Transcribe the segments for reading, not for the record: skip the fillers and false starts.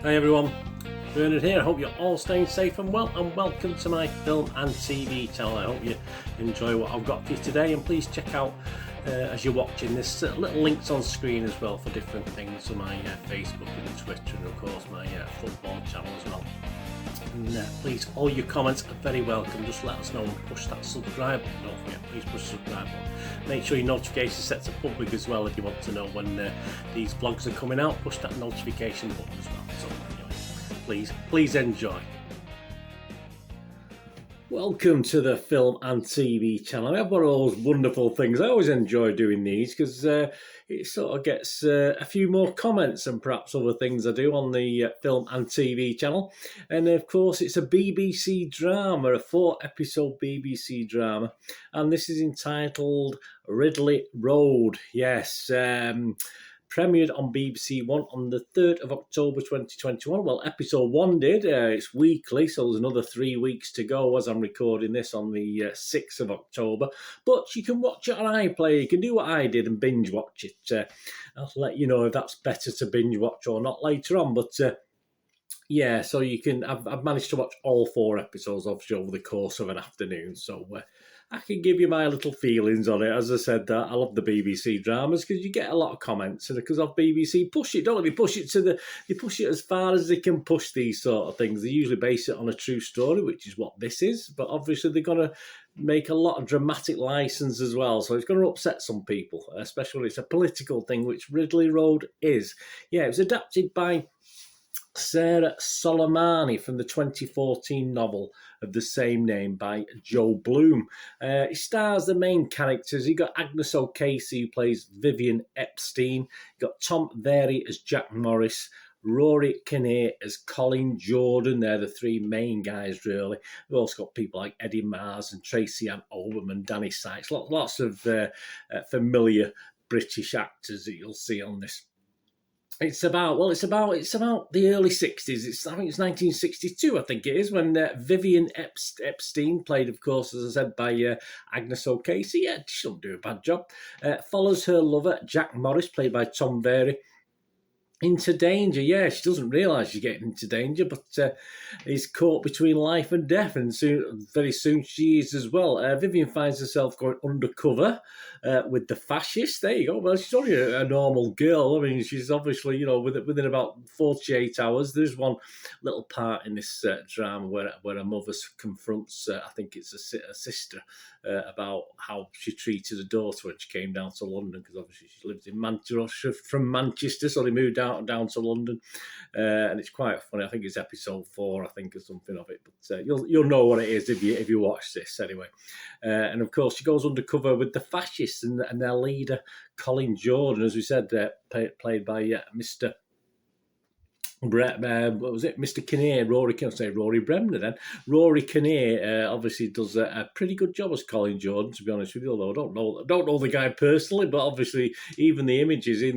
Hi everyone, Bernard here. I hope you're all staying safe and well, and welcome to my film and TV channel. I hope you enjoy what I've got for you today, and please check out as you're watching this little links on screen as well for different things on my Facebook and Twitter, and of course my football channel as well. And please, all your comments are very welcome. Just let us know and push that subscribe button. Don't forget, please push the subscribe button. Make sure your notification set to public as well if you want to know when these vlogs are coming out. Push that notification button as well. So anyway, please enjoy. Welcome to the film and TV channel. I've got all those wonderful things. I always enjoy doing these because it sort of gets a few more comments and perhaps other things I do on the film and TV channel. And of course, it's a BBC drama, a 4-episode BBC drama. And this is entitled Ridley Road. Yes, premiered on BBC One on the 3rd of October 2021. Well, episode 1 did. It's weekly, so there's another 3 weeks to go as I'm recording this on the 6th of October. But you can watch it on iPlayer. You can do what I did and binge watch it. I'll let you know if that's better to binge watch or not later on. But yeah, so you can. I've managed to watch all 4 episodes obviously over the course of an afternoon. So I can give you my little feelings on it. As I said, I love the BBC dramas because you get a lot of comments, and because of BBC push it, don't they? They push it as far as they can push these sort of things. They usually base it on a true story, which is what this is. But obviously they're going to make a lot of dramatic license as well, so it's going to upset some people, especially when it's a political thing, which Ridley Road is. Yeah, it was adapted by Sarah Soleimani from the 2014 novel of the same name by Joe Bloom. It stars the main characters. You got Agnes O'Casey, who plays Vivian Epstein. You got Tom Very as Jack Morris. Rory Kinnear as Colin Jordan. They're the 3 main guys, really. We've also got people like Eddie Mars and Tracy Ann Oberman, Danny Sykes. Lots of familiar British actors that you'll see on this. It's about the early 60s. I think it's 1962, I think it is, when Vivian Epstein, played, of course, as I said, by Agnes O'Casey. Yeah, she doesn't do a bad job. Follows her lover, Jack Morris, played by Tom Very, into danger. Yeah, she doesn't realise she's getting into danger, but he's caught between life and death, and very soon she is as well. Vivian finds herself going undercover with the Fascist. There you go. Well, she's only a normal girl. I mean, she's obviously, within about 48 hours. There's one little part in this drama where a mother confronts, I think it's a sister, about how she treated her daughter when she came down to London, because obviously she lives in Manchester, from Manchester, so they moved down to London, and it's quite funny. I think it's episode 4, I think, or something of it. But you'll know what it is if you watch this anyway. And of course, she goes undercover with the Fascists and their leader Colin Jordan, as we said, played by Mr. What was it? Mr. Kinnear, Rory Bremner then. Rory Kinnear obviously does a pretty good job as Colin Jordan, to be honest with you, although I don't know the guy personally, but obviously even in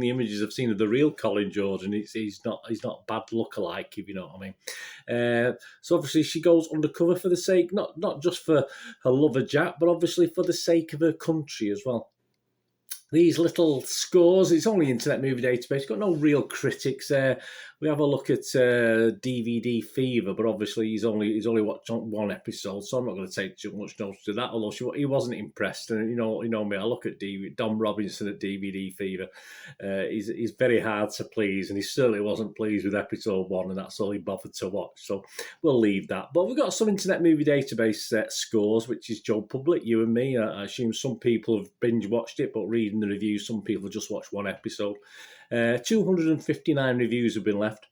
the images I've seen of the real Colin Jordan, he's not bad look-alike, if you know what I mean. So obviously she goes undercover for the sake, not just for her lover Jack, but obviously for the sake of her country as well. These little scores, it's only Internet Movie Database, got no real critics. We have a look at DVD Fever, but obviously he's only watched 1 episode, so I'm not going to take too much notice of that, although he wasn't impressed. And you know me, I look at Dom Robinson at DVD Fever. He's very hard to please, and he certainly wasn't pleased with episode 1, and that's all he bothered to watch. So we'll leave that. But we've got some Internet Movie Database scores, which is Joe Public, you and me. I assume some people have binge watched it, but reading the reviews, some people just watched 1 episode. 259 reviews have been left.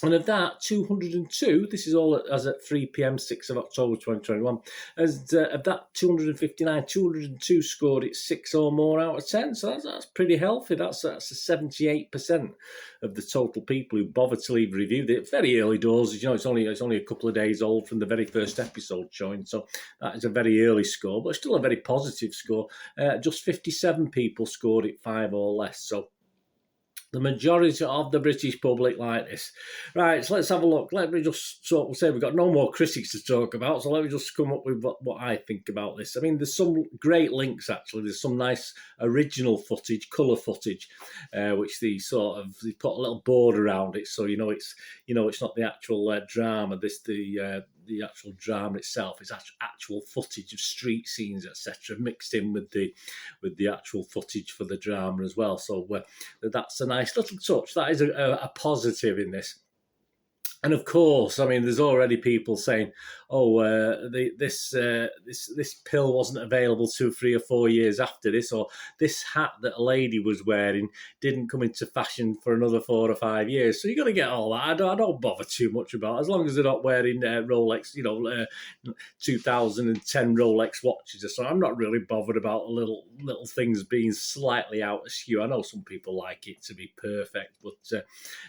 And of that, 202, this is all as at 3 p.m, 6th of October 2021, of that 259, 202 scored it 6 or more out of 10, so that's pretty healthy. That's a 78% of the total people who bothered to leave a review. They're very early doors, it's only a couple of days old from the very first episode showing, so that is a very early score, but still a very positive score. Just 57 people scored it 5 or less, so The majority of the British public like this. Right, so let's have a look. Let me just say we've got no more critics to talk about, so let me just come up with what I think about this. I mean, there's some great links, actually. There's some nice original footage, colour footage, which they put a little board around it, so it's not the actual drama. The actual drama itself is actual footage of street scenes, etc., mixed in with the actual footage for the drama as well. So that's a nice little touch. That is a positive in this. And of course, I mean, there's already people saying, "Oh, this pill wasn't available 3 or 4 years after this, or this hat that a lady was wearing didn't come into fashion for another 4 or 5 years." So you're going to get all that. I don't bother too much about it, as long as they're not wearing Rolex, 2010 Rolex watches or so. I'm not really bothered about little things being slightly out askew. I know some people like it to be perfect, but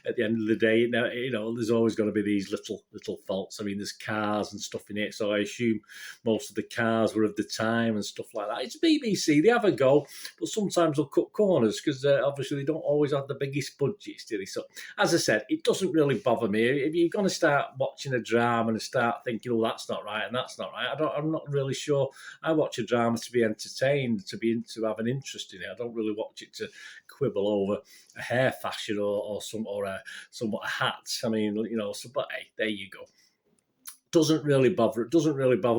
at the end of the day, there's always going to be these little faults. I mean, there's cars and stuff in it, so I assume most of the cars were of the time and stuff like that. It's BBC, they have a go, but sometimes they'll cut corners because obviously they don't always have the biggest budgets, do they? So, as I said, it doesn't really bother me. If you're going to start watching a drama and start thinking, "Oh, that's not right and that's not right," I'm not really sure. I watch a drama to be entertained, to have an interest in it. I don't really watch it to quibble over a hair fashion or somewhat a hat. I mean, but hey, there you go. Doesn't really bother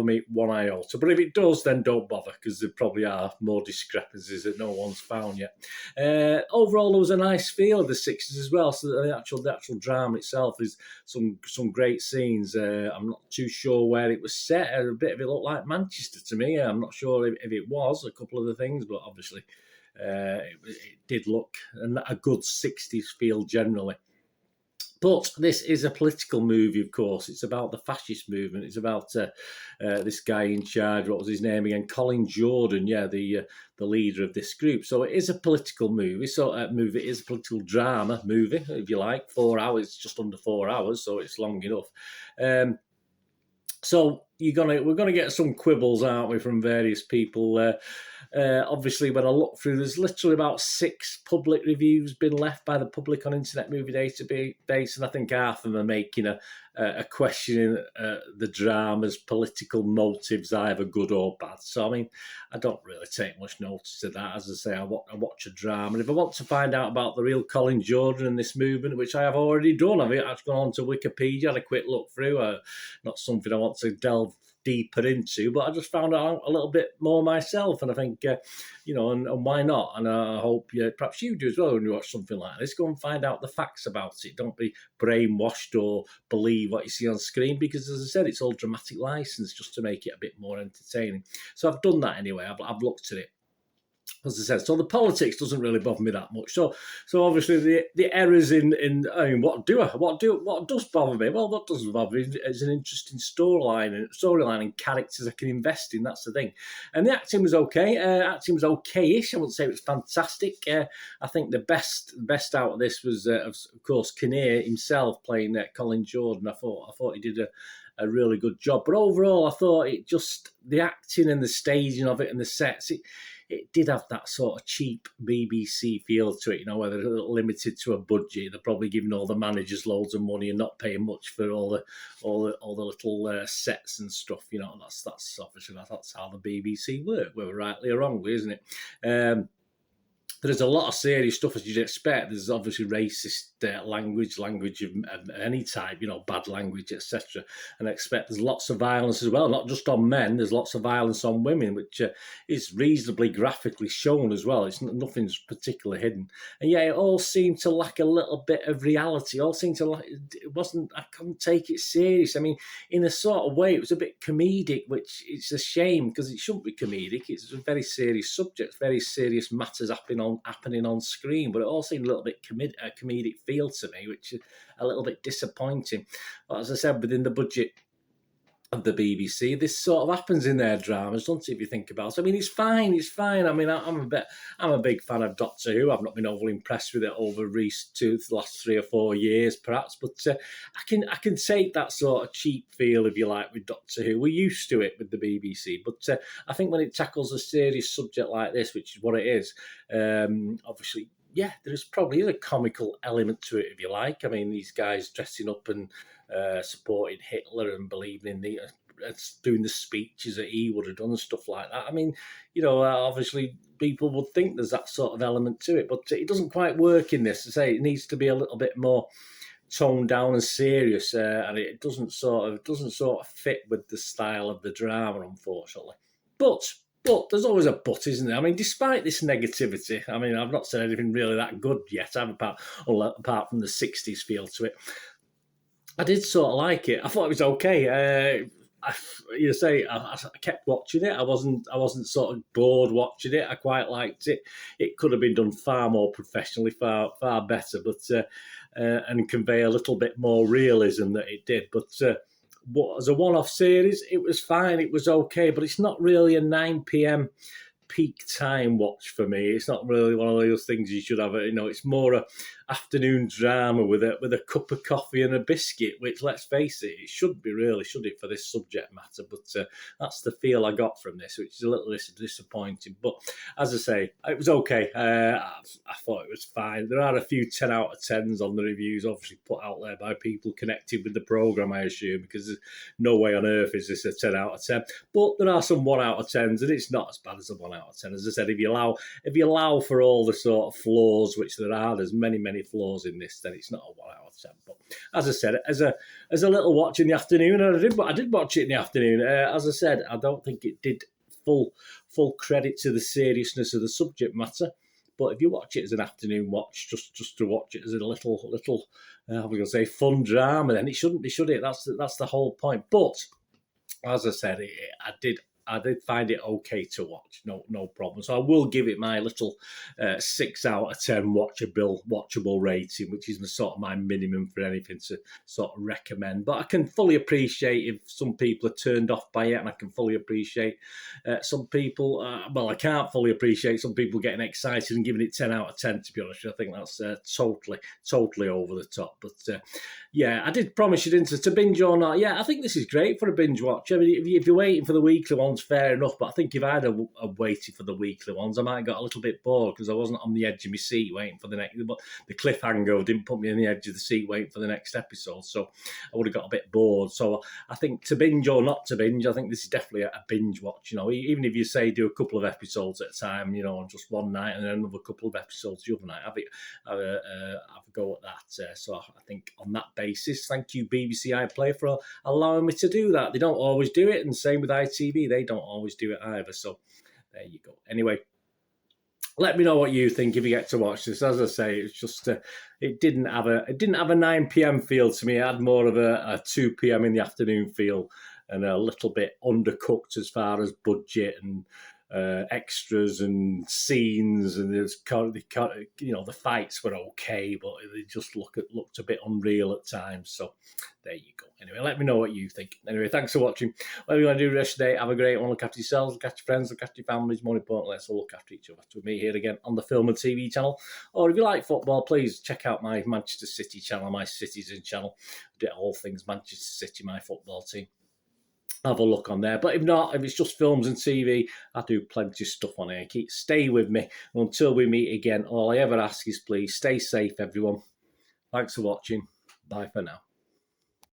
me one iota. But if it does, then don't bother, because there probably are more discrepancies that no one's found yet. Overall, there was a nice feel of the 60s as well. So the actual drama itself is some great scenes. I'm not too sure where it was set. A bit of it looked like Manchester to me. I'm not sure if it was a couple of the things, but obviously it did look a good 60s feel generally. But this is a political movie, of course. It's about the fascist movement. It's about this guy in charge. What was his name again? Colin Jordan. Yeah, the leader of this group. So it is a political movie. It is a political drama movie, if you like. 4 hours, just under 4 hours, so it's long enough. So we're gonna get some quibbles, aren't we, from various people. Obviously, when I look through, there's literally about 6 public reviews been left by the public on Internet Movie Database, and I think half of them are making a questioning the drama's political motives, either good or bad. So, I mean, I don't really take much notice of that. As I say, I watch a drama, and if I want to find out about the real Colin Jordan and this movement, which I have already done, I've gone on to Wikipedia, had a quick look through. Not something I want to delve deeper into, but I just found out a little bit more myself, and I think and why not? And I hope perhaps you do as well when you watch something like this. Go and find out the facts about it. Don't be brainwashed or believe what you see on screen, because, as I said, it's all dramatic license just to make it a bit more entertaining. So I've done that anyway. I've looked at it, as I said. So the politics doesn't really bother me that much. So obviously the errors in I mean, what does bother me? Well, what doesn't bother me is an interesting storyline and characters I can invest in. That's the thing. And the acting was okay. Acting was okay-ish. I wouldn't say it was fantastic. I think the best out of this was, of course, Kinnear himself playing Colin Jordan. I thought he did a really good job. But overall, I thought the acting and the staging of it and the sets, it did have that sort of cheap BBC feel to it, where they're limited to a budget. They're probably giving all the managers loads of money and not paying much for all the little sets and stuff. That's obviously that's how the BBC work, whether rightly or wrongly, isn't it? There's a lot of serious stuff, as you'd expect. There's obviously racist language of any type, bad language, etc. And I expect there's lots of violence as well, not just on men. There's lots of violence on women, which is reasonably graphically shown as well. Nothing's particularly hidden. And yeah, it all seemed to lack a little bit of reality. I couldn't take it serious. I mean, in a sort of way, it was a bit comedic, which it's a shame, because it shouldn't be comedic. It's a very serious subject, very serious matters happening on screen, but it all seemed a little bit comedic feel to me, which is a little bit disappointing. But as I said, within the budget of the BBC, this sort of happens in their dramas, doesn't it, if you think about it? I mean, it's fine. I mean, I'm a big fan of Doctor Who. I've not been overly impressed with it over the last 3 or 4 years, perhaps, but I can take that sort of cheap feel, if you like, with Doctor Who. We're used to it with the BBC, but I think when it tackles a serious subject like this, which is what it is, obviously yeah, there's probably is a comical element to it, if you like. I mean, these guys dressing up and supporting Hitler and believing in the doing the speeches that he would have done and stuff like that. I mean, obviously people would think there's that sort of element to it, but it doesn't quite work in this. To say it needs to be a little bit more toned down and serious, and it doesn't sort of fit with the style of the drama, unfortunately. But there's always a but, isn't there? I mean, despite this negativity, I mean, I've not said anything really that good yet, apart from the 60s feel to it. I did sort of like it. I thought it was okay. I kept watching it. I wasn't sort of bored watching it. I quite liked it. It could have been done far more professionally, far better, but and convey a little bit more realism that it did. But as a one-off series, it was fine. It was okay, but it's not really a 9 p.m. peak time watch for me. It's not really one of those things you should have. It's more a afternoon drama with a cup of coffee and a biscuit, which, let's face it, it should be, really, should it, for this subject matter? But that's the feel I got from this, which is a little disappointing. But as I say, it was okay. I thought it was fine. There are a few 10 out of 10s on the reviews, obviously put out there by people connected with the programme, I assume, because there's no way on earth is this a 10 out of 10. But there are some 1 out of 10s, and it's not as bad as a 1 out of 10. As I said, if you allow for all the sort of flaws, which there's many flaws in this, then it's not a 1 out of 10. But as I said, as a little watch in the afternoon, and I did watch it in the afternoon. As I said, I don't think it did full credit to the seriousness of the subject matter. But if you watch it as an afternoon watch, just to watch it as a little I'm going to say fun drama, then it shouldn't be, should it? That's the whole point. But as I said, I did find it okay to watch, no problem. So I will give it my little 6 out of 10 watchable rating, which is sort of my minimum for anything to sort of recommend. But I can fully appreciate if some people are turned off by it, and I can fully appreciate some people. I can't fully appreciate some people getting excited and giving it 10 out of 10. To be honest, I think that's totally over the top. But yeah, I did promise you to binge or not. Yeah, I think this is great for a binge watch. I mean, if you're waiting for the weekly ones, fair enough. But I think if I'd have waited for the weekly ones, I might have got a little bit bored because I wasn't on the edge of my seat waiting for the next. But the cliffhanger didn't put me on the edge of the seat waiting for the next episode, so I would have got a bit bored. So I think to binge or not to binge, I think this is definitely a binge watch. Even if you say do a couple of episodes at a time, on just one night, and then another couple of episodes the other night, have a go at that. So I think on that basis, thank you BBC iPlayer for allowing me to do that. They don't always do it, and same with ITV, they don't always do it either. So there you go. Anyway, let me know what you think if you get to watch this. As I say, it's just it didn't have a 9 p.m. feel to me. It had more of a 2 p.m. in the afternoon feel, and a little bit undercooked as far as budget and extras and scenes, and the fights were okay, but they just looked a bit unreal at times. So there you go. Anyway, let me know what you think. Anyway, thanks for watching. Whatever you want to do the rest of the day, have a great one. Look after yourselves, look after your friends, look after your families. More importantly, let's all look after each other. With me here again on the Film and TV channel. Or if you like football, please check out my Manchester City channel, my Citizen channel. I do all things Manchester City, my football team. Have a look on there. But if not, if it's just films and TV, I do plenty of stuff on here. Stay with me until we meet again. All I ever ask is please stay safe, everyone. Thanks for watching. Bye for now.